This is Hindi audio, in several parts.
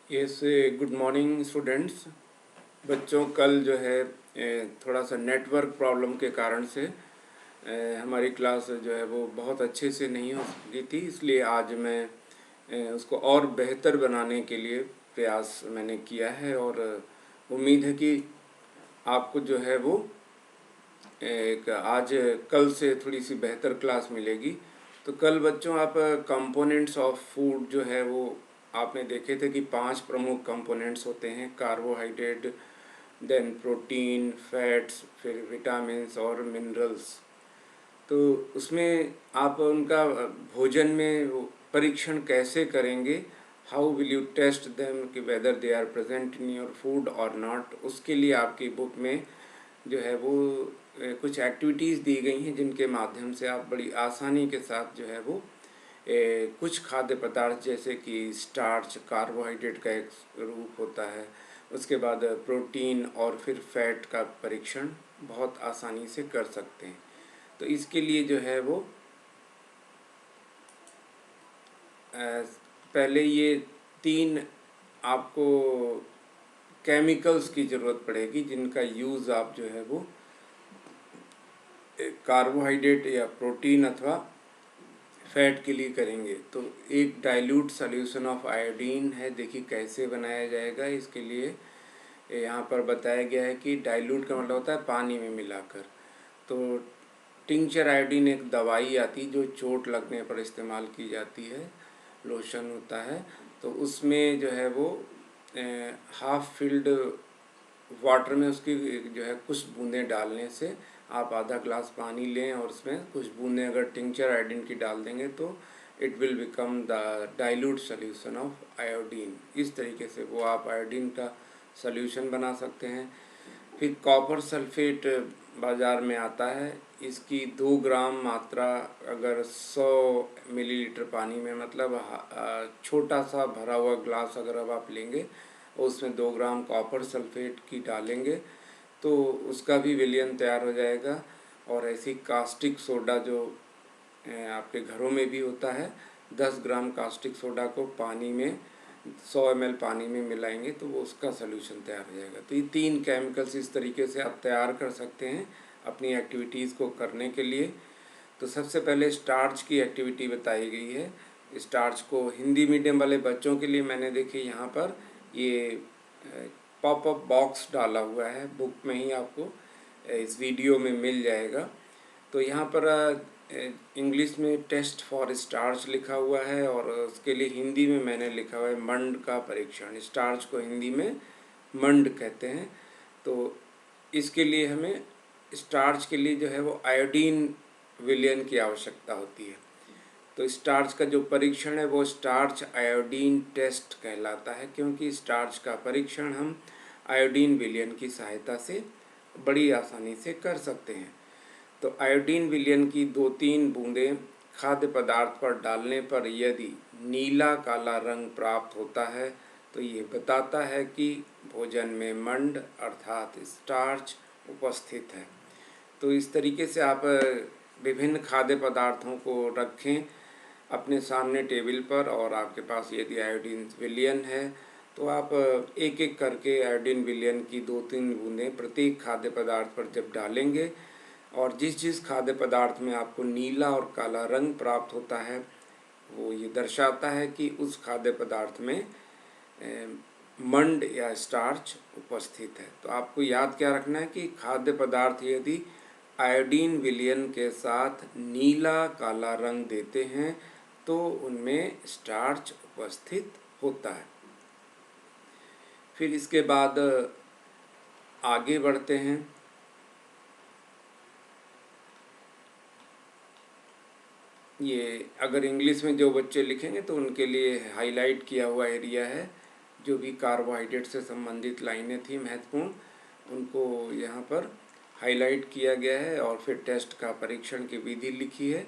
Yes, good morning students. बच्चों, कल जो है थोड़ा सा नेटवर्क प्रॉब्लम के कारण से हमारी क्लास जो है वो बहुत अच्छे से नहीं हो सकी थी, इसलिए आज मैं उसको और बेहतर बनाने के लिए प्रयास मैंने किया है और उम्मीद है कि आपको जो है वो एक आज कल से थोड़ी सी बेहतर क्लास मिलेगी। तो कल बच्चों आप कंपोनेंट्स ऑफ फूड जो है वो आपने देखे थे कि 5 प्रमुख कंपोनेंट्स होते हैं: कार्बोहाइड्रेट, देन प्रोटीन, फैट्स, फिर विटामिन्स और मिनरल्स। तो उसमें आप उनका भोजन में परीक्षण कैसे करेंगे, how will you test them कि whether they are present in your food और नॉट, उसके लिए आपकी बुक में जो है वो कुछ एक्टिविटीज़ दी गई हैं जिनके माध्यम से आप बड़ी आसानी के साथ जो है वो कुछ खाद्य पदार्थ जैसे कि स्टार्च कार्बोहाइड्रेट का एक रूप होता है, उसके बाद प्रोटीन और फिर फैट का परीक्षण बहुत आसानी से कर सकते हैं। तो इसके लिए जो है वो पहले ये 3 आपको केमिकल्स की ज़रूरत पड़ेगी जिनका यूज़ आप जो है वो कार्बोहाइड्रेट या प्रोटीन अथवा फैट के लिए करेंगे। तो एक डाइल्यूट सॉल्यूशन ऑफ आयोडीन है, देखिए कैसे बनाया जाएगा। इसके लिए यहाँ पर बताया गया है कि डाइल्यूट का मतलब होता है पानी में मिलाकर। तो टिंचर आयोडीन एक दवाई आती जो चोट लगने पर इस्तेमाल की जाती है, लोशन होता है। तो उसमें जो है वो हाफ फिल्ड वाटर में उसकी जो है कुछ बूंदें डालने से आप आधा ग्लास पानी लें और उसमें कुछ बूंदें अगर टिंचर आयोडीन की डाल देंगे तो it will become the dilute solution of iodine. इस तरीके से वो आप आयोडीन का सोल्यूशन बना सकते हैं। फिर कॉपर सल्फेट बाज़ार में आता है, इसकी 2 ग्राम मात्रा अगर 100 मिलीलीटर पानी में, मतलब छोटा सा भरा हुआ ग्लास अगर अब आप लेंगे और उसमें 2 ग्राम कॉपर सल्फेट की डालेंगे तो उसका भी विलयन तैयार हो जाएगा। और ऐसी कास्टिक सोडा जो आपके घरों में भी होता है, 10 ग्राम कास्टिक सोडा को पानी में 100 ml पानी में मिलाएंगे तो वो उसका सलूशन तैयार हो जाएगा। तो ये 3 केमिकल्स इस तरीके से आप तैयार कर सकते हैं अपनी एक्टिविटीज़ को करने के लिए। तो सबसे पहले स्टार्च की एक्टिविटी बताई गई है। स्टार्च को हिंदी मीडियम वाले बच्चों के लिए मैंने देखिए यहाँ पर ये पॉपअप बॉक्स डाला हुआ है, बुक में ही आपको इस वीडियो में मिल जाएगा। तो यहाँ पर इंग्लिश में टेस्ट फॉर स्टार्च लिखा हुआ है और उसके लिए हिंदी में मैंने लिखा हुआ है मंड का परीक्षण। स्टार्च को हिंदी में मंड कहते हैं। तो इसके लिए हमें स्टार्च के लिए जो है वो आयोडीन विलयन की आवश्यकता होती है। तो स्टार्च का जो परीक्षण है वो स्टार्च आयोडीन टेस्ट कहलाता है, क्योंकि स्टार्च का परीक्षण हम आयोडीन विलयन की सहायता से बड़ी आसानी से कर सकते हैं। तो आयोडीन विलयन की 2-3 बूंदें खाद्य पदार्थ पर डालने पर यदि नीला काला रंग प्राप्त होता है तो ये बताता है कि भोजन में मंड अर्थात स्टार्च उपस्थित है। तो इस तरीके से आप विभिन्न खाद्य पदार्थों को रखें अपने सामने टेबल पर, और आपके पास यदि आयोडीन विलयन है तो आप एक एक करके आयोडीन विलयन की 2-3 बूंदें प्रत्येक खाद्य पदार्थ पर जब डालेंगे और जिस जिस खाद्य पदार्थ में आपको नीला और काला रंग प्राप्त होता है वो ये दर्शाता है कि उस खाद्य पदार्थ में मंड या स्टार्च उपस्थित है। तो आपको याद क्या रखना है कि खाद्य पदार्थ यदि आयोडीन विलयन के साथ नीला काला रंग देते हैं तो उनमें स्टार्च उपस्थित होता है। फिर इसके बाद आगे बढ़ते हैं। ये अगर इंग्लिश में जो बच्चे लिखेंगे तो उनके लिए हाईलाइट किया हुआ एरिया है, जो भी कार्बोहाइड्रेट से संबंधित लाइनें थी महत्वपूर्ण उनको यहाँ पर हाईलाइट किया गया है और फिर टेस्ट का परीक्षण की विधि लिखी है।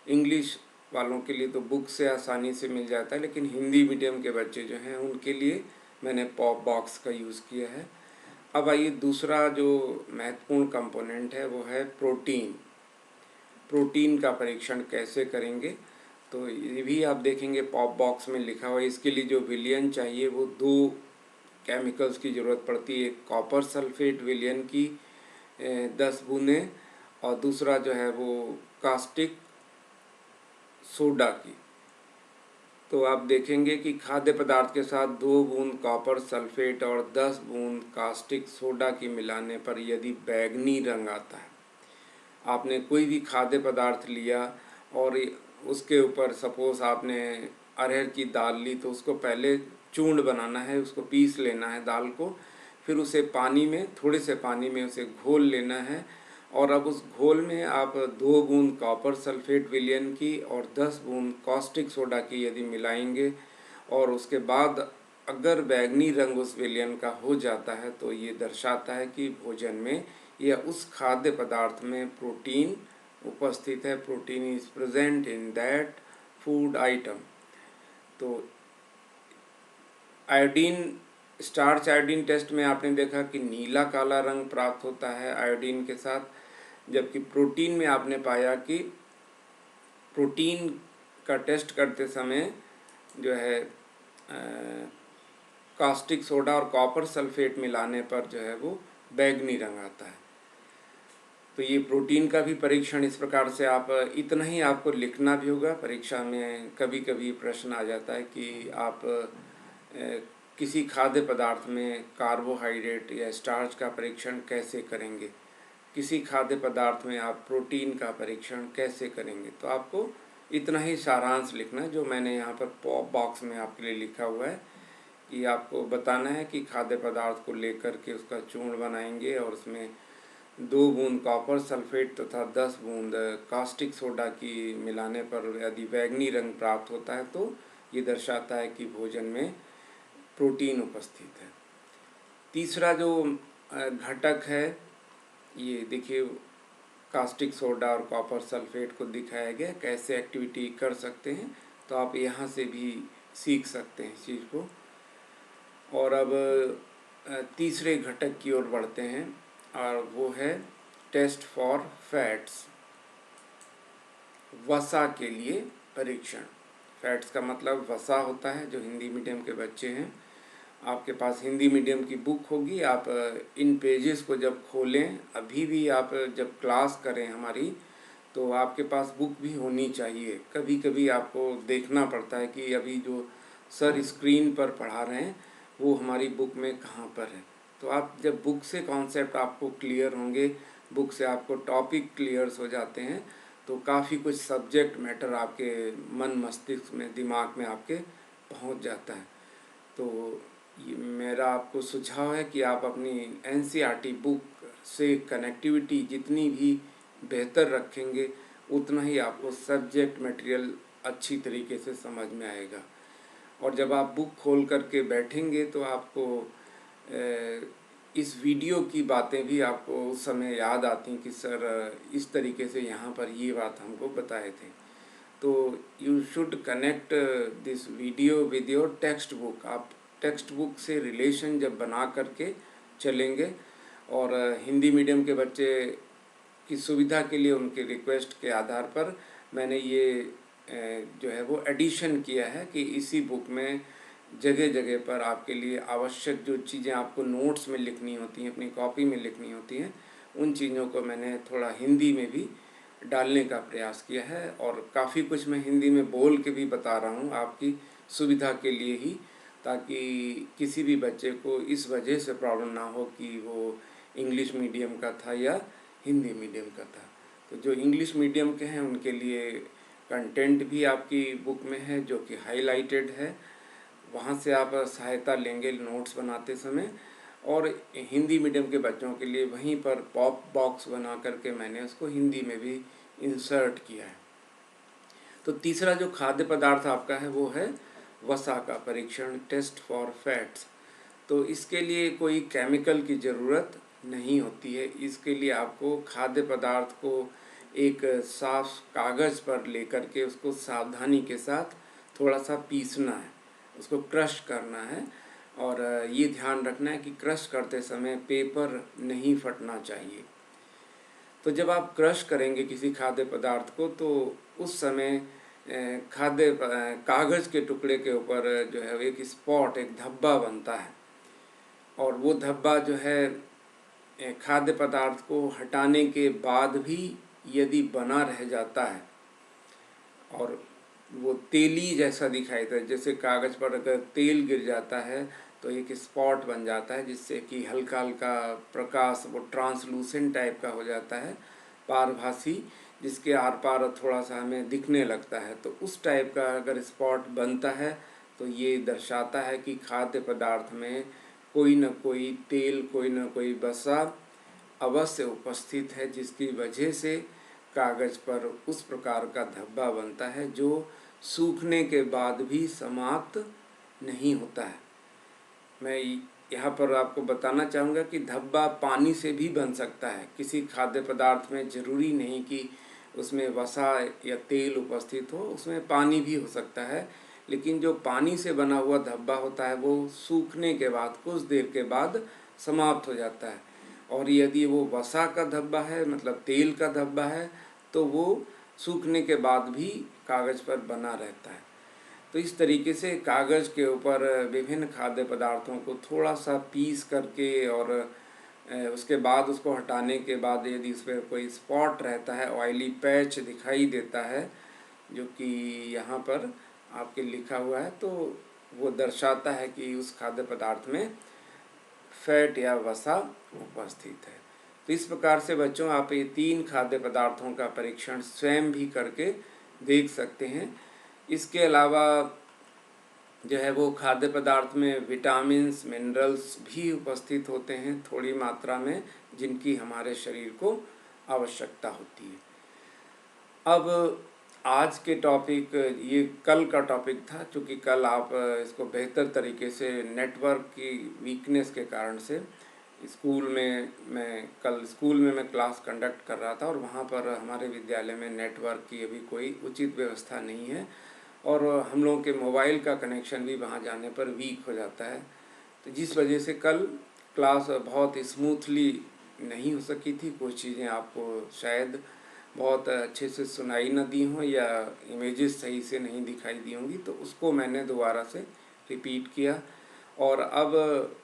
इंग्लिश वालों के लिए तो बुक से आसानी से मिल जाता है, लेकिन हिंदी मीडियम के बच्चे जो हैं उनके लिए मैंने पॉप बॉक्स का यूज़ किया है। अब आइए दूसरा जो महत्वपूर्ण कंपोनेंट है वो है प्रोटीन। प्रोटीन का परीक्षण कैसे करेंगे? तो ये भी आप देखेंगे पॉप बॉक्स में लिखा हुआ है। इसके लिए जो विलयन चाहिए वो 2 केमिकल्स की ज़रूरत पड़ती है। एक कॉपर सल्फेट विलयन की 10 बूंदें और दूसरा जो है वो कास्टिक सोडा की। तो आप देखेंगे कि खाद्य पदार्थ के साथ 2 बूंद कॉपर सल्फेट और 10 बूंद कास्टिक सोडा की मिलाने पर यदि बैंगनी रंग आता है, आपने कोई भी खाद्य पदार्थ लिया और उसके ऊपर सपोज आपने अरहर की दाल ली, तो उसको पहले चूर्ण बनाना है, उसको पीस लेना है दाल को, फिर उसे पानी में, थोड़े से पानी में उसे घोल लेना है। और अब उस घोल में आप 2 बूंद कॉपर सल्फेट विलयन की और 10 बूंद कॉस्टिक सोडा की यदि मिलाएंगे और उसके बाद अगर बैंगनी रंग उस विलयन का हो जाता है, तो ये दर्शाता है कि भोजन में या उस खाद्य पदार्थ में प्रोटीन उपस्थित है, protein is present in that food item. तो आयोडीन, स्टार्च आयोडीन टेस्ट में आपने देखा कि नीला काला रंग प्राप्त होता है आयोडीन के साथ, जबकि प्रोटीन में आपने पाया कि प्रोटीन का टेस्ट करते समय जो है कास्टिक सोडा और कॉपर सल्फेट मिलाने पर जो है वो बैंगनी रंग आता है। तो ये प्रोटीन का भी परीक्षण इस प्रकार से, आप इतना ही आपको लिखना भी होगा। परीक्षा में कभी कभी प्रश्न आ जाता है कि आप किसी खाद्य पदार्थ में कार्बोहाइड्रेट या स्टार्च का परीक्षण कैसे करेंगे, किसी खाद्य पदार्थ में आप प्रोटीन का परीक्षण कैसे करेंगे। तो आपको इतना ही सारांश लिखना है जो मैंने यहाँ पर पॉप बॉक्स में आपके लिए लिखा हुआ है कि आपको बताना है कि खाद्य पदार्थ को लेकर के उसका चूर्ण बनाएंगे और उसमें 2 बूंद कॉपर सल्फेट तथा 10 बूंद कास्टिक सोडा की मिलाने पर यदि बैंगनी रंग प्राप्त होता है, तो ये दर्शाता है कि भोजन में प्रोटीन उपस्थित है। तीसरा जो घटक है, ये देखिए कास्टिक सोडा और कॉपर सल्फेट को दिखाया गया कैसे एक्टिविटी कर सकते हैं। तो आप यहाँ से भी सीख सकते हैं इस चीज़ को। और अब तीसरे घटक की ओर बढ़ते हैं और वो है टेस्ट फॉर फैट्स, वसा के लिए परीक्षण। फैट्स का मतलब वसा होता है। जो हिंदी मीडियम के बच्चे हैं, आपके पास हिंदी मीडियम की बुक होगी, आप इन पेजेस को जब खोलें, अभी भी आप जब क्लास करें हमारी, तो आपके पास बुक भी होनी चाहिए। कभी कभी आपको देखना पड़ता है कि अभी जो सर स्क्रीन पर पढ़ा रहे हैं वो हमारी बुक में कहाँ पर है। तो आप जब बुक से कॉन्सेप्ट आपको क्लियर होंगे, बुक से आपको टॉपिक क्लियर्स हो जाते हैं, तो काफ़ी कुछ सब्जेक्ट मैटर आपके मन मस्तिष्क में, दिमाग में आपके पहुंच जाता है। तो ये मेरा आपको सुझाव है कि आप अपनी एनसीईआरटी बुक से कनेक्टिविटी जितनी भी बेहतर रखेंगे, उतना ही आपको सब्जेक्ट मटेरियल अच्छी तरीके से समझ में आएगा। और जब आप बुक खोल करके बैठेंगे तो आपको इस वीडियो की बातें भी आपको उस समय याद आती कि सर इस तरीके से यहाँ पर ये बात हमको बताए थे। तो you should connect this video with your text book. आप टेक्स्ट बुक से रिलेशन जब बना करके चलेंगे, और हिंदी मीडियम के बच्चे की सुविधा के लिए उनके रिक्वेस्ट के आधार पर मैंने ये जो है वो एडिशन किया है कि इसी बुक में जगह जगह पर आपके लिए आवश्यक जो चीज़ें आपको नोट्स में लिखनी होती हैं, अपनी कॉपी में लिखनी होती हैं, उन चीज़ों को मैंने थोड़ा हिंदी में भी डालने का प्रयास किया है। और काफ़ी कुछ मैं हिंदी में बोल के भी बता रहा हूँ आपकी सुविधा के लिए ही, ताकि किसी भी बच्चे को इस वजह से प्रॉब्लम ना हो कि वो इंग्लिश मीडियम का था या हिंदी मीडियम का था। तो जो इंग्लिश मीडियम के हैं उनके लिए कंटेंट भी आपकी बुक में है जो कि हाईलाइटेड है, वहाँ से आप सहायता लेंगे नोट्स बनाते समय। और हिंदी मीडियम के बच्चों के लिए वहीं पर पॉप बॉक्स बना करके मैंने उसको हिंदी में भी इंसर्ट किया है। तो तीसरा जो खाद्य पदार्थ आपका है वो है वसा का परीक्षण, टेस्ट फॉर फैट्स। तो इसके लिए कोई केमिकल की ज़रूरत नहीं होती है। इसके लिए आपको खाद्य पदार्थ को एक साफ कागज़ पर लेकर के उसको सावधानी के साथ थोड़ा सा पीसना है, उसको क्रश करना है। और ये ध्यान रखना है कि क्रश करते समय पेपर नहीं फटना चाहिए। तो जब आप क्रश करेंगे किसी खाद्य पदार्थ को, तो उस समय कागज़ के टुकड़े के ऊपर जो है एक स्पॉट, एक धब्बा बनता है, और वो धब्बा जो है खाद्य पदार्थ को हटाने के बाद भी यदि बना रह जाता है और वो तेली जैसा दिखाई देता है, जैसे कागज़ पर अगर तेल गिर जाता है तो एक स्पॉट बन जाता है, जिससे कि हल्का हल्का प्रकाश, वो ट्रांसलूसेंट टाइप का हो जाता है, पारभासी, जिसके आर पार थोड़ा सा हमें दिखने लगता है। तो उस टाइप का अगर स्पॉट बनता है तो ये दर्शाता है कि खाद्य पदार्थ में कोई न कोई तेल, कोई न कोई वसा अवश्य उपस्थित है, जिसकी वजह से कागज़ पर उस प्रकार का धब्बा बनता है जो सूखने के बाद भी समाप्त नहीं होता है। मैं यहाँ पर आपको बताना चाहूँगा कि धब्बा पानी से भी बन सकता है। किसी खाद्य पदार्थ में ज़रूरी नहीं कि उसमें वसा या तेल उपस्थित हो, उसमें पानी भी हो सकता है, लेकिन जो पानी से बना हुआ धब्बा होता है वो सूखने के बाद कुछ देर के बाद समाप्त हो जाता है। और यदि वो वसा का धब्बा है, मतलब तेल का धब्बा है, तो वो सूखने के बाद भी कागज़ पर बना रहता है। तो इस तरीके से कागज़ के ऊपर विभिन्न खाद्य पदार्थों को थोड़ा सा पीस करके और उसके बाद उसको हटाने के बाद यदि उस पर कोई स्पॉट रहता है, ऑयली पैच दिखाई देता है, जो कि यहाँ पर आपके लिखा हुआ है, तो वो दर्शाता है कि उस खाद्य पदार्थ में फैट या वसा उपस्थित है। तो इस प्रकार से बच्चों आप ये 3 खाद्य पदार्थों का परीक्षण स्वयं भी करके देख सकते हैं। इसके अलावा जो है वो खाद्य पदार्थ में विटामिन्स, मिनरल्स भी उपस्थित होते हैं थोड़ी मात्रा में, जिनकी हमारे शरीर को आवश्यकता होती है। अब आज के टॉपिक, ये कल का टॉपिक था, क्योंकि कल आप इसको बेहतर तरीके से नेटवर्क की वीकनेस के कारण से स्कूल में मैं क्लास कंडक्ट कर रहा था, और वहाँ पर हमारे विद्यालय में नेटवर्क की अभी कोई उचित व्यवस्था नहीं है, और हम लोगों के मोबाइल का कनेक्शन भी वहाँ जाने पर वीक हो जाता है। तो जिस वजह से कल क्लास बहुत स्मूथली नहीं हो सकी थी। कुछ चीज़ें आपको शायद बहुत अच्छे से सुनाई न दी हों या इमेजेस सही से नहीं दिखाई दी होंगी, तो उसको मैंने दोबारा से रिपीट किया। और अब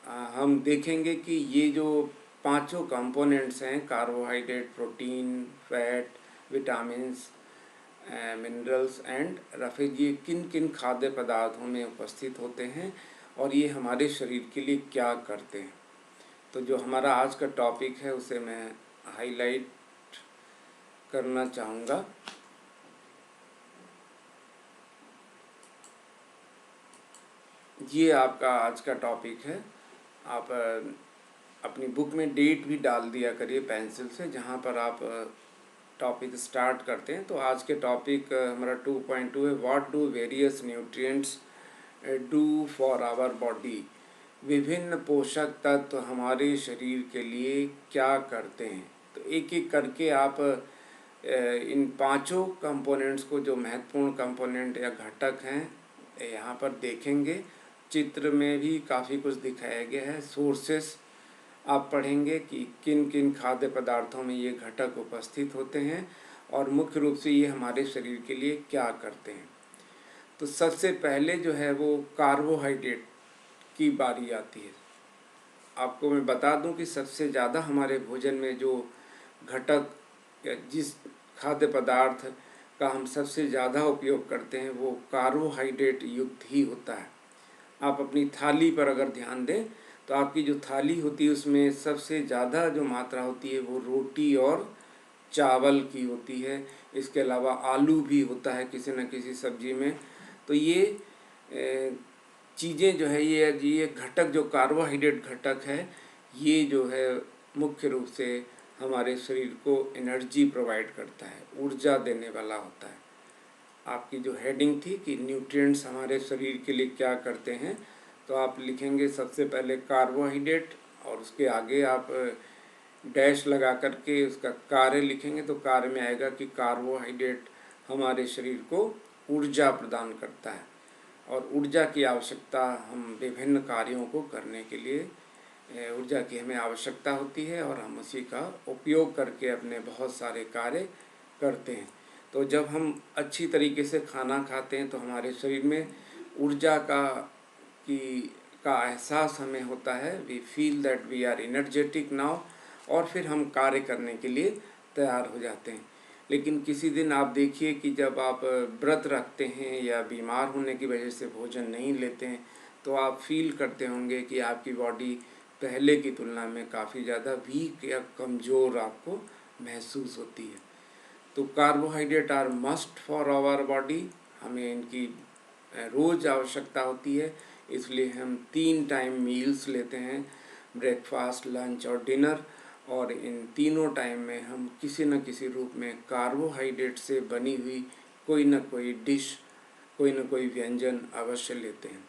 हम देखेंगे कि ये जो पांचों कंपोनेंट्स हैं, carbohydrate, protein, fat, vitamins, minerals and roughage, ये किन किन खाद्य पदार्थों में उपस्थित होते हैं और ये हमारे शरीर के लिए क्या करते हैं। तो जो हमारा आज का टॉपिक है उसे मैं हाईलाइट करना चाहूँगा। ये आपका आज का टॉपिक है। आप अपनी बुक में डेट भी डाल दिया करिए पेंसिल से, जहाँ पर आप टॉपिक स्टार्ट करते हैं। तो आज के टॉपिक हमारा 2.2 है, what do various nutrients do for our body. विभिन्न पोषक तत्व हमारे शरीर के लिए क्या करते हैं। तो एक एक करके आप इन पांचों कंपोनेंट्स को, जो महत्वपूर्ण कंपोनेंट या घटक हैं, यहाँ पर देखेंगे। चित्र में भी काफ़ी कुछ दिखाया गया है। सोर्सेस आप पढ़ेंगे कि किन किन खाद्य पदार्थों में ये घटक उपस्थित होते हैं और मुख्य रूप से ये हमारे शरीर के लिए क्या करते हैं। तो सबसे पहले जो है वो कार्बोहाइड्रेट की बारी आती है। आपको मैं बता दूं कि सबसे ज़्यादा हमारे भोजन में जो घटक या जिस खाद्य पदार्थ का हम सबसे ज़्यादा उपयोग करते हैं वो कार्बोहाइड्रेट युक्त ही होता है। आप अपनी थाली पर अगर ध्यान दें तो आपकी जो थाली होती है उसमें सबसे ज़्यादा जो मात्रा होती है वो रोटी और चावल की होती है। इसके अलावा आलू भी होता है किसी न किसी सब्जी में। तो ये चीज़ें जो है, ये घटक जो कार्बोहाइड्रेट घटक है, ये जो है मुख्य रूप से हमारे शरीर को एनर्जी प्रोवाइड करता है, ऊर्जा देने वाला होता है। आपकी जो हेडिंग थी कि न्यूट्रिएंट्स हमारे शरीर के लिए क्या करते हैं, तो आप लिखेंगे सबसे पहले कार्बोहाइड्रेट और उसके आगे आप डैश लगा करके उसका कार्य लिखेंगे। तो कार्य में आएगा कि कार्बोहाइड्रेट हमारे शरीर को ऊर्जा प्रदान करता है, और ऊर्जा की आवश्यकता हम विभिन्न कार्यों को करने के लिए ऊर्जा की हमें आवश्यकता होती है, और हम उसी का उपयोग करके अपने बहुत सारे कार्य करते हैं। तो जब हम अच्छी तरीके से खाना खाते हैं तो हमारे शरीर में ऊर्जा का एहसास हमें होता है। We feel that we are energetic now, और फिर हम कार्य करने के लिए तैयार हो जाते हैं। लेकिन किसी दिन आप देखिए कि जब आप व्रत रखते हैं या बीमार होने की वजह से भोजन नहीं लेते हैं तो आप फील करते होंगे कि आपकी बॉडी पहले की तुलना में काफ़ी ज़्यादा वीक या कमज़ोर आपको महसूस होती है। तो carbohydrate are must for our body, हमें इनकी रोज़ आवश्यकता होती है। इसलिए हम 3 टाइम मील्स लेते हैं, ब्रेकफास्ट, लंच और डिनर, और इन तीनों टाइम में हम किसी न किसी रूप में कार्बोहाइड्रेट से बनी हुई कोई न कोई डिश, कोई न कोई व्यंजन अवश्य लेते हैं।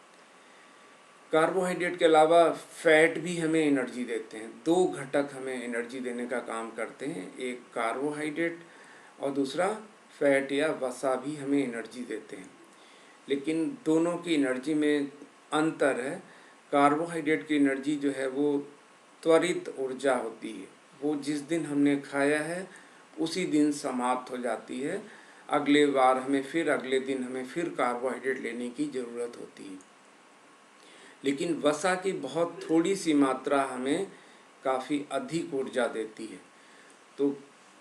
कार्बोहाइड्रेट के अलावा फैट भी हमें एनर्जी देते हैं। 2 घटक हमें एनर्जी देने का काम करते हैं, एक कार्बोहाइड्रेट और दूसरा फैट या वसा भी हमें एनर्जी देते हैं। लेकिन दोनों की एनर्जी में अंतर है। कार्बोहाइड्रेट की एनर्जी जो है वो त्वरित ऊर्जा होती है, वो जिस दिन हमने खाया है उसी दिन समाप्त हो जाती है। अगले दिन हमें फिर कार्बोहाइड्रेट लेने की ज़रूरत होती है। लेकिन वसा की बहुत थोड़ी सी मात्रा हमें काफ़ी अधिक ऊर्जा देती है। तो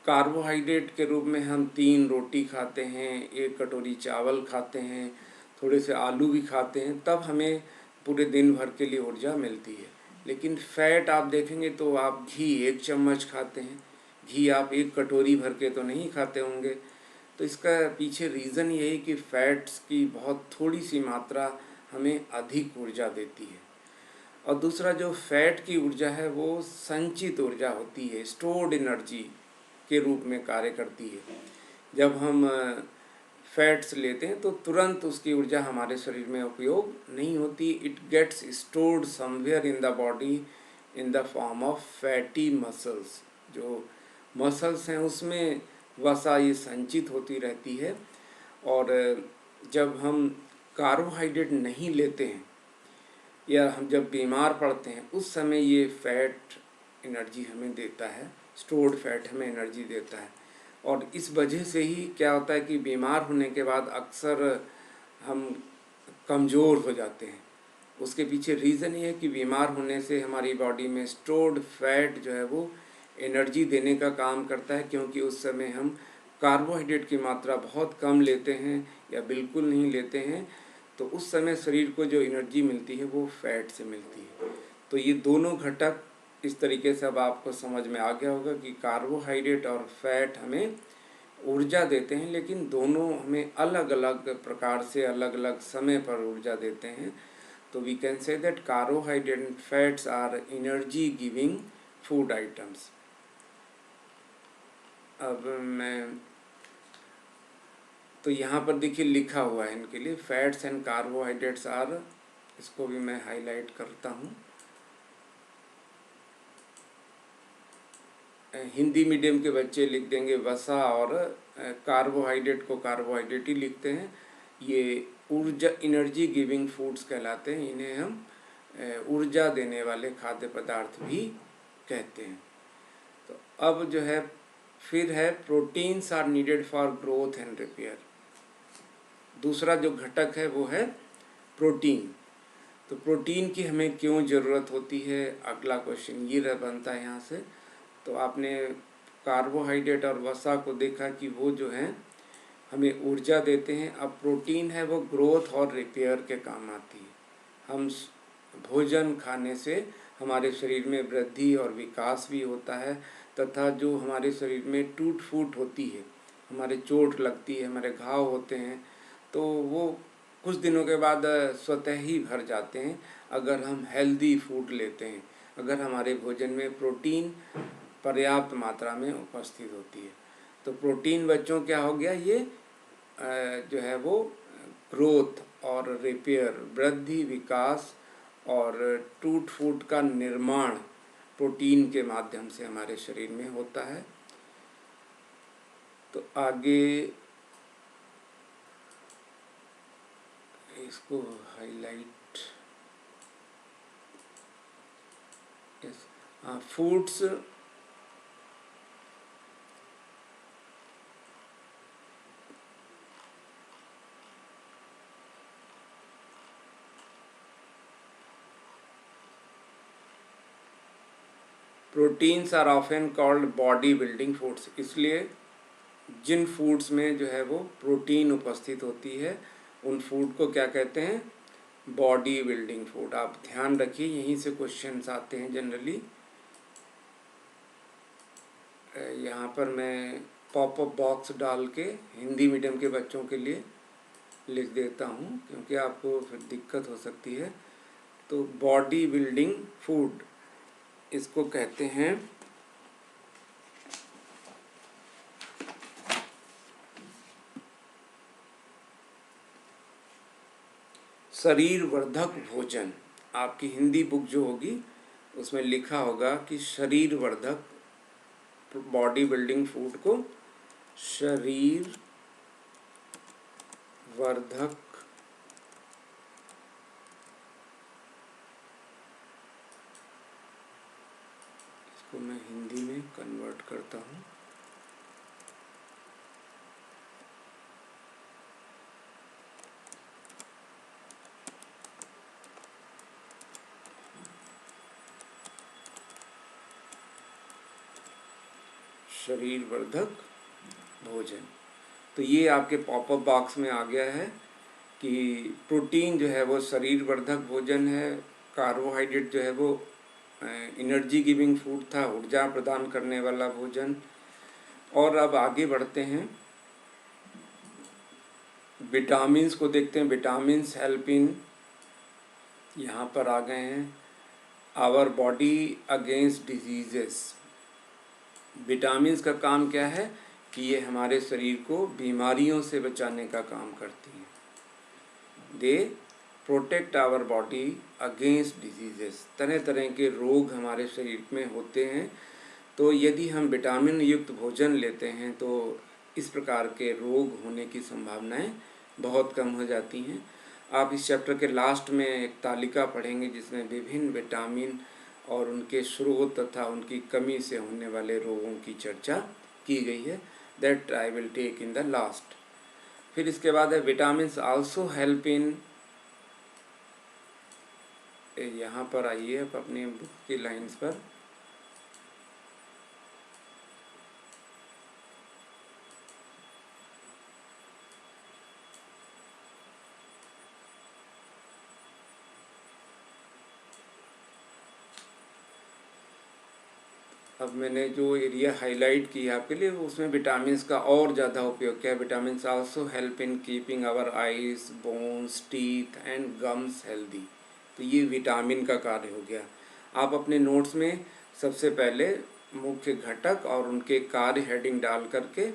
कार्बोहाइड्रेट के रूप में हम 3 रोटी खाते हैं, 1 कटोरी चावल खाते हैं, थोड़े से आलू भी खाते हैं, तब हमें पूरे दिन भर के लिए ऊर्जा मिलती है। लेकिन फैट आप देखेंगे तो आप घी 1 चम्मच खाते हैं, घी आप 1 कटोरी भर के तो नहीं खाते होंगे। तो इसका पीछे रीज़न यही कि फैट्स की बहुत थोड़ी सी मात्रा हमें अधिक ऊर्जा देती है। और दूसरा, जो फैट की ऊर्जा है वो संचित ऊर्जा होती है, स्टोर्ड एनर्जी के रूप में कार्य करती है। जब हम फैट्स लेते हैं तो तुरंत उसकी ऊर्जा हमारे शरीर में उपयोग नहीं होती। It gets stored somewhere in the body in the form of fatty muscles. जो मसल्स हैं उसमें वसा ये संचित होती रहती है। और जब हम कार्बोहाइड्रेट नहीं लेते हैं या हम जब बीमार पड़ते हैं उस समय ये फैट एनर्जी हमें देता है, स्टोर्ड फैट हमें एनर्जी देता है। और इस वजह से ही क्या होता है कि बीमार होने के बाद अक्सर हम कमज़ोर हो जाते हैं। उसके पीछे रीज़न ये है कि बीमार होने से हमारी बॉडी में स्टोर्ड फैट जो है वो एनर्जी देने का काम करता है, क्योंकि उस समय हम कार्बोहाइड्रेट की मात्रा बहुत कम लेते हैं या बिल्कुल नहीं लेते हैं। तो उस समय शरीर को जो एनर्जी मिलती है वो फैट से मिलती है। तो ये दोनों घटक इस तरीके से अब आपको समझ में आ गया होगा कि कार्बोहाइड्रेट और फैट हमें ऊर्जा देते हैं, लेकिन दोनों हमें अलग अलग प्रकार से अलग अलग समय पर ऊर्जा देते हैं। तो we can say that carbohydrate and fats are energy giving food items. अब तो यहाँ पर देखिए लिखा हुआ है इनके लिए, फैट्स एंड कार्बोहाइड्रेट्स आर, इसको भी मैं हाईलाइट करता हूँ। हिंदी मीडियम के बच्चे लिख देंगे वसा, और कार्बोहाइड्रेट को कार्बोहाइड्रेट ही लिखते हैं। ये ऊर्जा एनर्जी गिविंग फूड्स कहलाते हैं, इन्हें हम ऊर्जा देने वाले खाद्य पदार्थ भी कहते हैं। तो अब जो है फिर है proteins are needed for growth and repair. दूसरा जो घटक है वो है प्रोटीन। तो प्रोटीन की हमें क्यों ज़रूरत होती है, अगला क्वेश्चन ये बनता है यहाँ से। तो आपने कार्बोहाइड्रेट और वसा को देखा कि वो जो हैं हमें ऊर्जा देते हैं। अब प्रोटीन है वो ग्रोथ और रिपेयर के काम आती है। हम भोजन खाने से हमारे शरीर में वृद्धि और विकास भी होता है, तथा जो हमारे शरीर में टूट फूट होती है, हमारे चोट लगती है, हमारे घाव होते हैं, तो वो कुछ दिनों के बाद स्वतः ही भर जाते हैं अगर हम हेल्दी फूड लेते हैं, अगर हमारे भोजन में प्रोटीन पर्याप्त मात्रा में उपस्थित होती है। तो प्रोटीन बच्चों क्या हो गया, ये जो है वो ग्रोथ और रिपेयर, वृद्धि, विकास और टूट फूट का निर्माण प्रोटीन के माध्यम से हमारे शरीर में होता है। तो आगे इसको highlight, foods proteins are often called body building foods, इसलिए जिन फूड्स में जो है वो प्रोटीन उपस्थित होती है उन फूड को क्या कहते हैं, बॉडी बिल्डिंग फूड। आप ध्यान रखिए, यहीं से क्वेश्चंस आते हैं जनरली। यहाँ पर मैं पॉपअप बॉक्स डाल के हिंदी मीडियम के बच्चों के लिए लिख देता हूँ, क्योंकि आपको फिर दिक्कत हो सकती है। तो बॉडी बिल्डिंग फूड इसको कहते हैं शरीर वर्धक भोजन। आपकी हिंदी बुक जो होगी उसमें लिखा होगा कि शरीर वर्धक, बॉडी बिल्डिंग फूड को शरीर वर्धक इसको मैं हिंदी में कन्वर्ट करता हूँ। शरीर वर्धक भोजन, तो ये आपके पॉपअप बॉक्स में आ गया है कि प्रोटीन जो है वो शरीर वर्धक भोजन है, कार्बोहाइड्रेट जो है वो एनर्जी गिविंग फूड था, ऊर्जा प्रदान करने वाला भोजन। और अब आगे बढ़ते हैं, विटामिन्स को देखते हैं। विटामिन्स हेल्प इन, यहाँ पर आ गए हैं, our body against diseases. Vitamins का काम क्या है कि ये हमारे शरीर को बीमारियों से बचाने का काम करती हैं। They protect our body against diseases. तरह तरह के रोग हमारे शरीर में होते हैं, तो यदि हम विटामिन युक्त भोजन लेते हैं तो इस प्रकार के रोग होने की संभावनाएं बहुत कम हो जाती हैं। आप इस चैप्टर के लास्ट में एक तालिका पढ़ेंगे जिसमें विभिन्न विटामिन और उनके स्रोत तथा उनकी कमी से होने वाले रोगों की चर्चा की गई है। That I will take in the last. फिर इसके बाद है विटामिन्स आल्सो हेल्प इन, यहाँ पर आइए अब अपने बुक की लाइन्स पर। अब मैंने जो एरिया हाईलाइट किया आपके लिए उसमें विटामिन्स का और ज़्यादा उपयोग किया है। Vitamins also help in keeping our eyes, bones, teeth and gums healthy. तो ये विटामिन का कार्य हो गया। आप अपने नोट्स में सबसे पहले मुख्य घटक और उनके कार्य हेडिंग डाल करके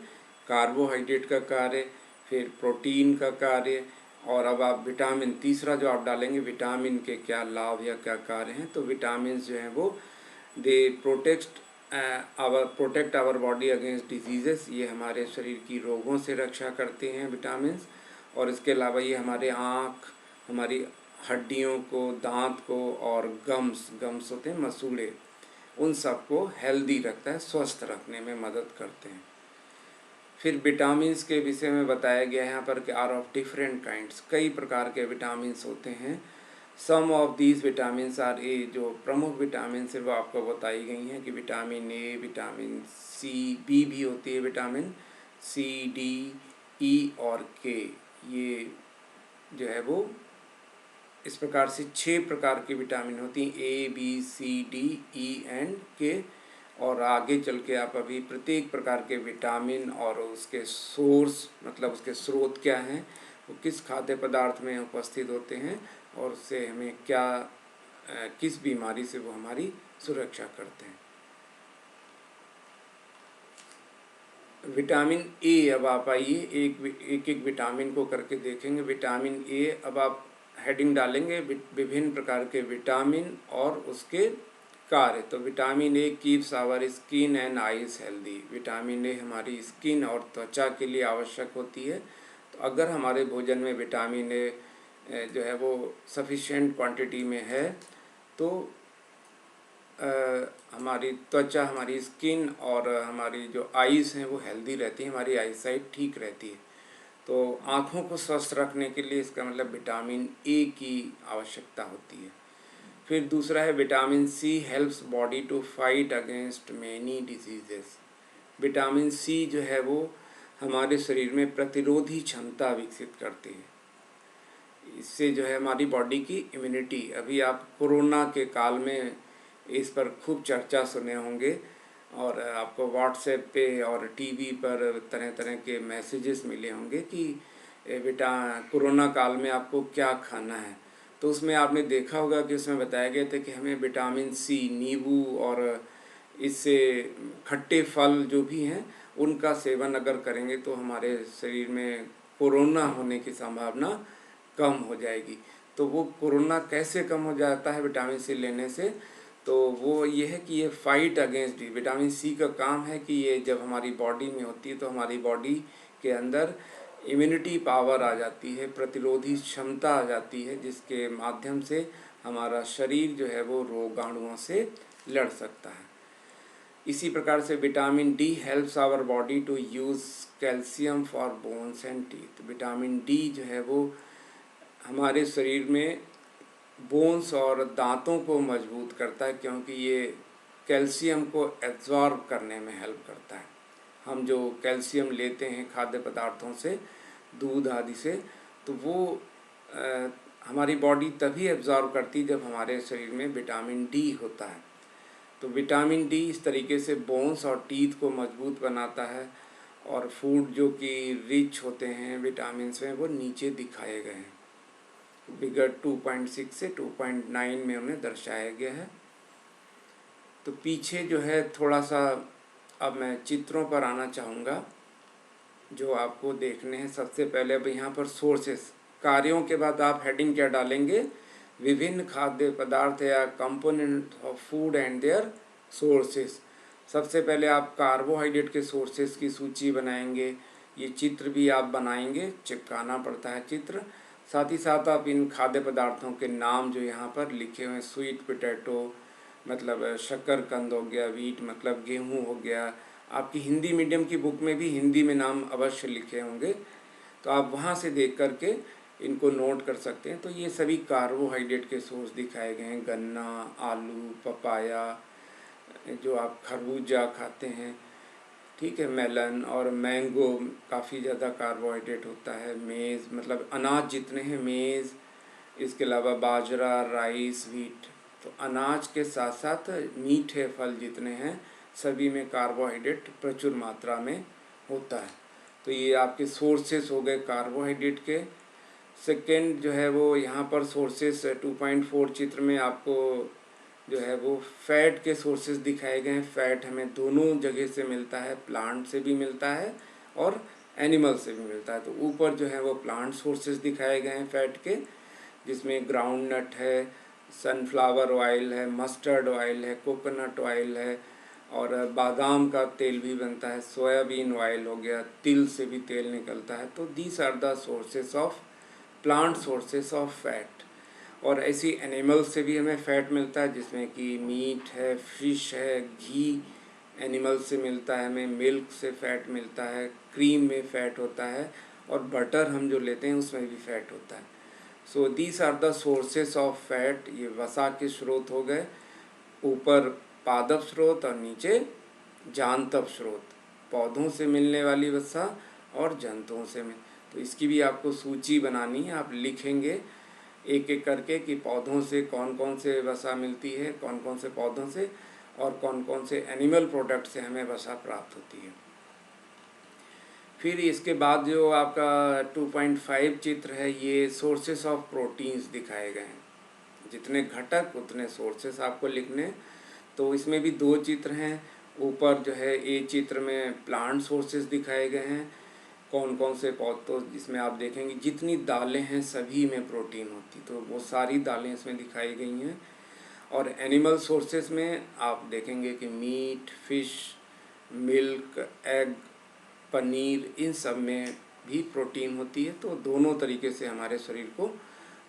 कार्बोहाइड्रेट का कार्य, फिर प्रोटीन का कार्य, और अब आप विटामिन तीसरा जो आप डालेंगे विटामिन के क्या लाभ या क्या कार्य हैं। तो विटामिन जो हैं वो they protect our body against diseases. ये हमारे शरीर की रोगों से रक्षा करते हैं विटामिन्स। और इसके अलावा ये हमारे आँख, हमारी हड्डियों को, दांत को और गम्स होते हैं मसूड़े, उन सबको हेल्दी रखता है, स्वस्थ रखने में मदद करते हैं। फिर विटामिन्स के विषय में बताया गया है यहाँ पर कि आर ऑफ डिफरेंट काइंड्स, कई प्रकार के विटामिन्स होते हैं। सम of these vitamins R A, जो प्रमुख विटामिन है वो आपको बताई गई हैं कि vitamin A, vitamin C, B भी होती है, विटामिन सी, डी, ई और के। ये जो है वो इस प्रकार से 6 प्रकार की विटामिन होती हैं, A, B, C, D, E and K. और आगे चल के आप अभी प्रत्येक प्रकार के विटामिन और उसके सोर्स, मतलब उसके स्रोत क्या हैं, वो किस खाद्य पदार्थ में उपस्थित होते हैं और उससे हमें क्या किस बीमारी से वो हमारी सुरक्षा करते हैं। विटामिन ए, अब आप आइए एक विटामिन को करके देखेंगे। विटामिन ए, अब आप हेडिंग डालेंगे विभिन्न प्रकार के विटामिन और उसके कार्य। तो vitamin A keeps our skin and eyes healthy. Vitamin A हमारी स्किन और त्वचा के लिए आवश्यक होती है। तो अगर हमारे भोजन में विटामिन ए जो है वो सफिशिएंट क्वांटिटी में है तो हमारी त्वचा, हमारी स्किन और हमारी जो आईज़ हैं वो हेल्दी रहती हैं, हमारी आई साइट ठीक रहती है। तो आँखों को स्वस्थ रखने के लिए इसका मतलब विटामिन ए की आवश्यकता होती है। फिर दूसरा है vitamin C helps body to fight against many diseases. Vitamin C जो है वो हमारे शरीर में प्रतिरोधी क्षमता विकसित करती है। इससे जो है हमारी बॉडी की इम्यूनिटी, अभी आप कोरोना के काल में इस पर खूब चर्चा सुने होंगे और आपको व्हाट्सएप पे और टीवी पर तरह तरह के मैसेजेस मिले होंगे कि बेटा कोरोना काल में आपको क्या खाना है। तो उसमें आपने देखा होगा कि उसमें बताया गया था कि हमें विटामिन सी, नींबू और इससे खट्टे फल जो भी हैं उनका सेवन अगर करेंगे तो हमारे शरीर में कोरोना होने की संभावना कम हो जाएगी। तो वो कोरोना कैसे कम हो जाता है विटामिन सी लेने से? तो वो ये है कि ये फाइट अगेंस्ट, विटामिन सी का काम है कि ये जब हमारी बॉडी में होती है तो हमारी बॉडी के अंदर इम्यूनिटी पावर आ जाती है, प्रतिरोधी क्षमता आ जाती है, जिसके माध्यम से हमारा शरीर जो है वो रोगाणुओं से लड़ सकता है। इसी प्रकार से vitamin D helps our body to use calcium for bones and teeth. Vitamin D जो है वो हमारे शरीर में बोन्स और दांतों को मजबूत करता है, क्योंकि ये कैल्शियम को एब्जॉर्ब करने में हेल्प करता है। हम जो कैल्शियम लेते हैं खाद्य पदार्थों से, दूध आदि से, तो वो हमारी बॉडी तभी एब्जॉर्ब करती जब हमारे शरीर में विटामिन डी होता है। तो विटामिन डी इस तरीके से बोन्स और टीथ को मजबूत बनाता है। और फूड जो कि रिच होते हैं विटामिन में वो नीचे दिखाए गए हैं, फिगर 2.6 से 2.9 में उन्हें दर्शाया गया है। तो पीछे जो है थोड़ा सा अब मैं चित्रों पर आना चाहूँगा जो आपको देखने हैं। सबसे पहले अब यहाँ पर सोर्सेस, कार्यों के बाद आप हेडिंग क्या डालेंगे? विभिन्न खाद्य पदार्थ या component of food and their sources. सबसे पहले आप कार्बोहाइड्रेट के सोर्सेस की सूची बनाएंगे। ये चित्र भी आप बनाएंगे, चिपकाना पड़ता है चित्र। साथ ही साथ आप इन खाद्य पदार्थों के नाम जो यहाँ पर लिखे हुए हैं, स्वीट पोटैटो मतलब शक्करकंद हो गया, वीट मतलब गेहूँ हो गया। आपकी हिंदी मीडियम की बुक में भी हिंदी में नाम अवश्य लिखे होंगे, तो आप वहाँ से देख करके इनको नोट कर सकते हैं। तो ये सभी कार्बोहाइड्रेट के सोर्स दिखाए गए हैं। गन्ना, आलू, पपाया, जो आप खरबूजा खाते हैं, ठीक है, मेलन और मैंगो काफ़ी ज़्यादा कार्बोहाइड्रेट होता है। मेज़ मतलब अनाज जितने हैं, मेज़, इसके अलावा बाजरा, राइस, व्हीट। तो अनाज के साथ साथ मीठे फल जितने हैं सभी में कार्बोहाइड्रेट प्रचुर मात्रा में होता है। तो ये आपके सोर्सेस हो गए कार्बोहाइड्रेट के। सेकेंड जो है वो यहाँ पर सोर्सेस 2.4 चित्र में आपको जो है वो फैट के सोर्सेस दिखाए गए हैं। फैट हमें दोनों जगह से मिलता है, प्लांट से भी मिलता है और एनिमल से भी मिलता है। तो ऊपर जो है वो प्लांट सोर्सेस दिखाए गए हैं फैट के, जिसमें ग्राउंड नट है, सनफ्लावर ऑयल है, मस्टर्ड ऑयल है, कोकोनट ऑयल है और बादाम का तेल भी बनता है, सोयाबीन ऑयल हो गया, तिल से भी तेल निकलता है। तो these are the sources of plant, sources of fat. और ऐसी एनिमल से भी हमें फ़ैट मिलता है, जिसमें कि मीट है, फिश है, घी एनिमल से मिलता है, हमें मिल्क से फ़ैट मिलता है, क्रीम में फ़ैट होता है और बटर हम जो लेते हैं उसमें भी फ़ैट होता है। So these are the sources of fat. ये वसा के स्रोत हो गए, ऊपर पादप स्रोत और नीचे जांतव स्रोत, पौधों से मिलने वाली वसा और जंतुओं से मिल। तो इसकी भी आपको सूची बनानी है, आप लिखेंगे एक एक करके कि पौधों से कौन कौन से वसा मिलती है, कौन कौन से पौधों से और कौन कौन से एनिमल प्रोडक्ट से हमें वसा प्राप्त होती है। फिर इसके बाद जो आपका 2.5 चित्र है, ये सोर्सेस ऑफ प्रोटीन्स दिखाए गए हैं। जितने घटक उतने सोर्सेस आपको लिखने। तो इसमें भी दो चित्र हैं। ऊपर जो है ए चित्र में प्लांट सोर्सेस दिखाए गए हैं, कौन कौन से पौधों, जिसमें आप देखेंगे जितनी दालें हैं सभी में प्रोटीन होती, तो वो सारी दालें इसमें दिखाई गई हैं। और एनिमल सोर्सेस में आप देखेंगे कि meat, fish, milk, egg, paneer, इन सब में भी प्रोटीन होती है। तो दोनों तरीके से हमारे शरीर को,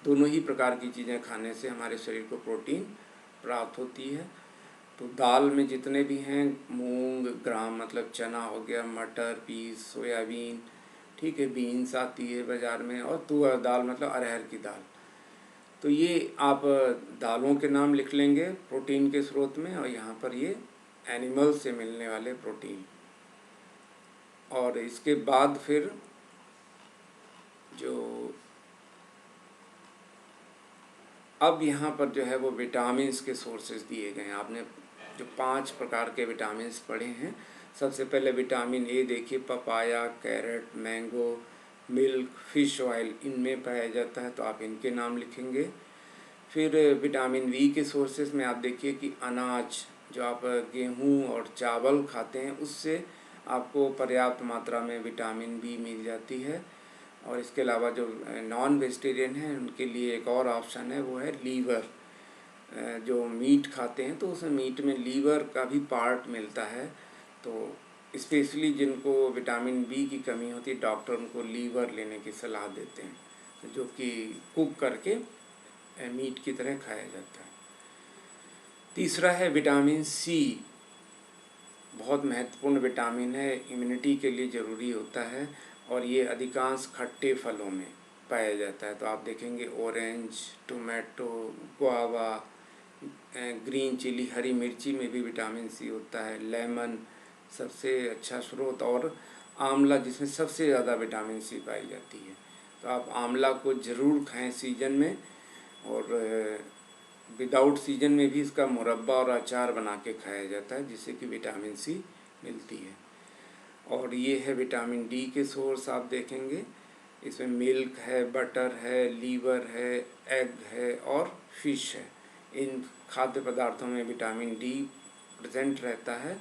दोनों ही प्रकार की चीज़ें खाने से हमारे शरीर को प्रोटीन प्राप्त होती है। तो दाल में जितने भी हैं, मूंग, ग्राम मतलब चना हो गया, मटर, पीस, सोयाबीन, ठीक है, बीन्स आती है बाज़ार में, और तुअर दाल मतलब अरहर की दाल। तो ये आप दालों के नाम लिख लेंगे प्रोटीन के स्रोत में, और यहाँ पर ये एनिमल से मिलने वाले प्रोटीन। और इसके बाद फिर जो अब यहाँ पर जो है वो विटामिन्स के सोर्सेज दिए गए हैं। आपने जो 5 प्रकार के विटामिन्स पढ़े हैं, सबसे पहले विटामिन ए देखिए, papaya, carrot, mango, milk, fish oil, इनमें पाया जाता है, तो आप इनके नाम लिखेंगे। फिर विटामिन बी के सोर्सेज में आप देखिए कि अनाज, जो आप गेहूँ और चावल खाते हैं, उससे आपको पर्याप्त मात्रा में विटामिन बी मिल जाती है। और इसके अलावा जो नॉन वेजिटेरियन हैं उनके लिए एक और ऑप्शन है, वो है लीवर। जो मीट खाते हैं तो उसमें मीट में लीवर का भी पार्ट मिलता है, तो स्पेशली जिनको विटामिन बी की कमी होती है, डॉक्टर उनको लीवर लेने की सलाह देते हैं, जो कि कुक करके मीट की तरह खाया जाता है। तीसरा है विटामिन सी, बहुत महत्वपूर्ण विटामिन है, इम्यूनिटी के लिए ज़रूरी होता है, और ये अधिकांश खट्टे फलों में पाया जाता है। तो आप देखेंगे orange, tomato, guava, green chilli, हरी मिर्ची में भी विटामिन सी होता है, लेमन सबसे अच्छा स्रोत, और आंवला जिसमें सबसे ज़्यादा विटामिन सी पाई जाती है। तो आप आंवला को ज़रूर खाएं सीजन में, और विदाउट सीजन में भी इसका मुरब्बा और अचार बना के खाया जाता है, जिससे कि विटामिन सी मिलती है। और ये है विटामिन डी के सोर्स, आप देखेंगे इसमें मिल्क है, बटर है, लीवर है, एग है और फिश है। इन खाद्य पदार्थों में विटामिन डी प्रेजेंट रहता है।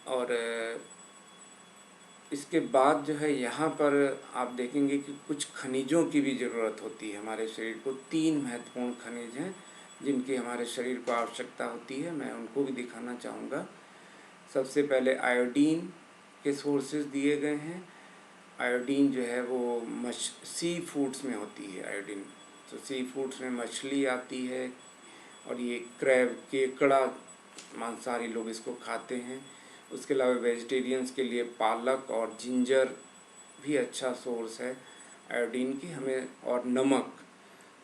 और इसके बाद जो है यहाँ पर आप देखेंगे कि कुछ खनिजों की भी ज़रूरत होती है हमारे शरीर को। 3 महत्वपूर्ण खनिज हैं जिनकी हमारे शरीर को आवश्यकता होती है, मैं उनको भी दिखाना चाहूँगा। सबसे पहले आयोडीन के सोर्सेज दिए गए हैं। आयोडीन जो है वो सी फूड्स में होती है आयोडीन, तो सी फूड्स में मछली आती है, और ये क्रैब, केकड़ा, मांसाहारी लोग इसको खाते हैं। उसके अलावा वेजिटेरियंस के लिए पालक और जिंजर भी अच्छा सोर्स है आयोडीन की हमें। और नमक,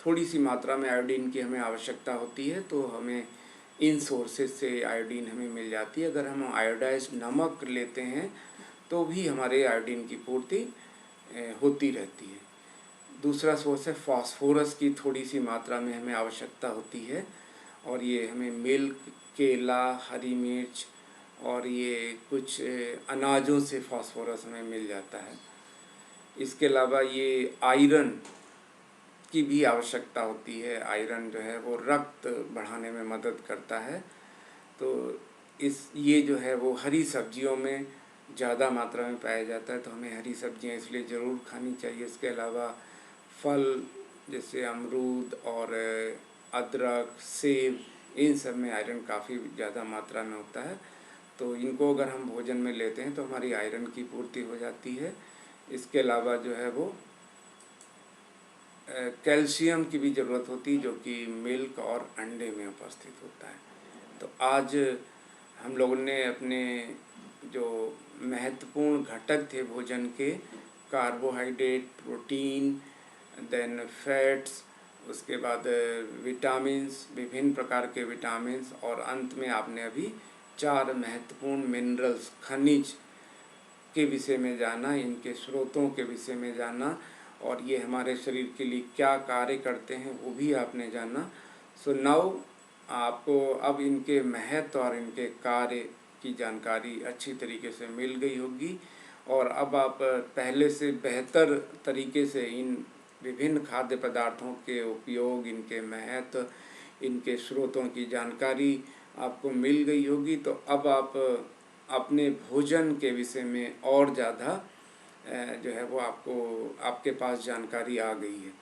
थोड़ी सी मात्रा में आयोडीन की हमें आवश्यकता होती है, तो हमें इन सोर्सेज से आयोडीन हमें मिल जाती है। अगर हम आयोडाइज्ड नमक लेते हैं तो भी हमारे आयोडीन की पूर्ति होती रहती है। दूसरा सोर्स है फास्फोरस की, थोड़ी सी मात्रा में हमें आवश्यकता होती है, और ये हमें मिल्क, केला, हरी मिर्च और ये कुछ अनाजों से फास्फोरस हमें मिल जाता है। इसके अलावा ये आयरन की भी आवश्यकता होती है। आयरन जो है वो रक्त बढ़ाने में मदद करता है, तो ये जो है वो हरी सब्जियों में ज़्यादा मात्रा में पाया जाता है, तो हमें हरी सब्जियां इसलिए ज़रूर खानी चाहिए। इसके अलावा फल जैसे अमरूद और अदरक, सेब, इन सब में आयरन काफ़ी ज़्यादा मात्रा में होता है, तो इनको अगर हम भोजन में लेते हैं तो हमारी आयरन की पूर्ति हो जाती है। इसके अलावा जो है वो कैल्शियम की भी ज़रूरत होती है, जो कि मिल्क और अंडे में उपस्थित होता है। तो आज हम लोगों ने अपने जो महत्वपूर्ण घटक थे भोजन के, कार्बोहाइड्रेट, प्रोटीन, देन फैट्स, उसके बाद विटामिन्स, विभिन्न प्रकार के विटामिन्स, और अंत में आपने अभी 4 महत्वपूर्ण मिनरल्स, खनिज के विषय में जाना, इनके स्रोतों के विषय में जाना, और ये हमारे शरीर के लिए क्या कार्य करते हैं वो भी आपने जाना। सो नाउ आपको अब इनके महत्व और इनके कार्य की जानकारी अच्छी तरीके से मिल गई होगी, और अब आप पहले से बेहतर तरीके से इन विभिन्न खाद्य पदार्थों के उपयोग, इनके महत्व, इनके स्रोतों की जानकारी आपको मिल गई होगी। तो अब आप अपने भोजन के विषय में और ज़्यादा जो है वो आपके पास जानकारी आ गई है।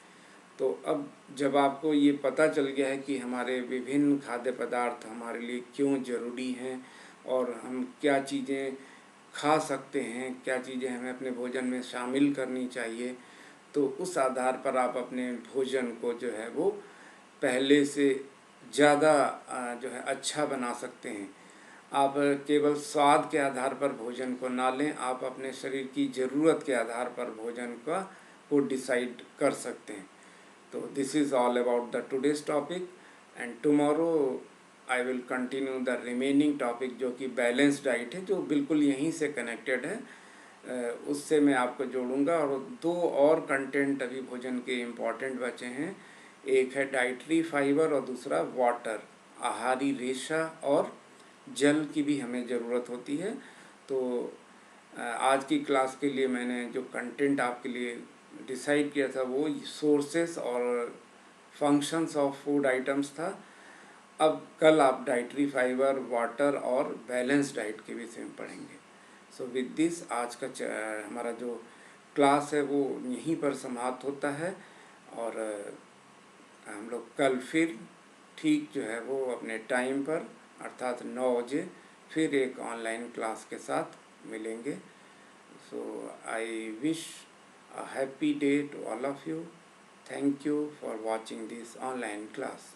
तो अब जब आपको ये पता चल गया है कि हमारे विभिन्न खाद्य पदार्थ हमारे लिए क्यों ज़रूरी हैं, और हम क्या चीज़ें खा सकते हैं, क्या चीज़ें हमें अपने भोजन में शामिल करनी चाहिए, तो उस आधार पर आप अपने भोजन को जो है वो पहले से ज़्यादा जो है अच्छा बना सकते हैं। आप केवल स्वाद के आधार पर भोजन को ना लें, आप अपने शरीर की ज़रूरत के आधार पर भोजन को डिसाइड कर सकते हैं। तो this is all about the today's topic, and tomorrow I will continue the remaining topic जो कि बैलेंस डाइट है, जो बिल्कुल यहीं से कनेक्टेड है। उससे मैं आपको जोड़ूंगा। और दो और कंटेंट अभी भोजन के इम्पॉर्टेंट बचे हैं, एक है डाइटरी फाइबर और दूसरा वाटर, आहारी रेशा और जल की भी हमें ज़रूरत होती है। तो आज की क्लास के लिए मैंने जो कंटेंट आपके लिए डिसाइड किया था वो सोर्सेस और फंक्शंस ऑफ फूड आइटम्स था। अब कल आप डाइटरी फाइबर, वाटर और बैलेंस डाइट के विषय में पढ़ेंगे। सो विद दिस आज का हमारा जो क्लास है वो यहीं पर समाप्त होता है, और हम लोग कल फिर ठीक जो है वो अपने टाइम पर अर्थात 9 बजे फिर एक ऑनलाइन क्लास के साथ मिलेंगे। So I wish a happy day to all of you. Thank you for watching this online class.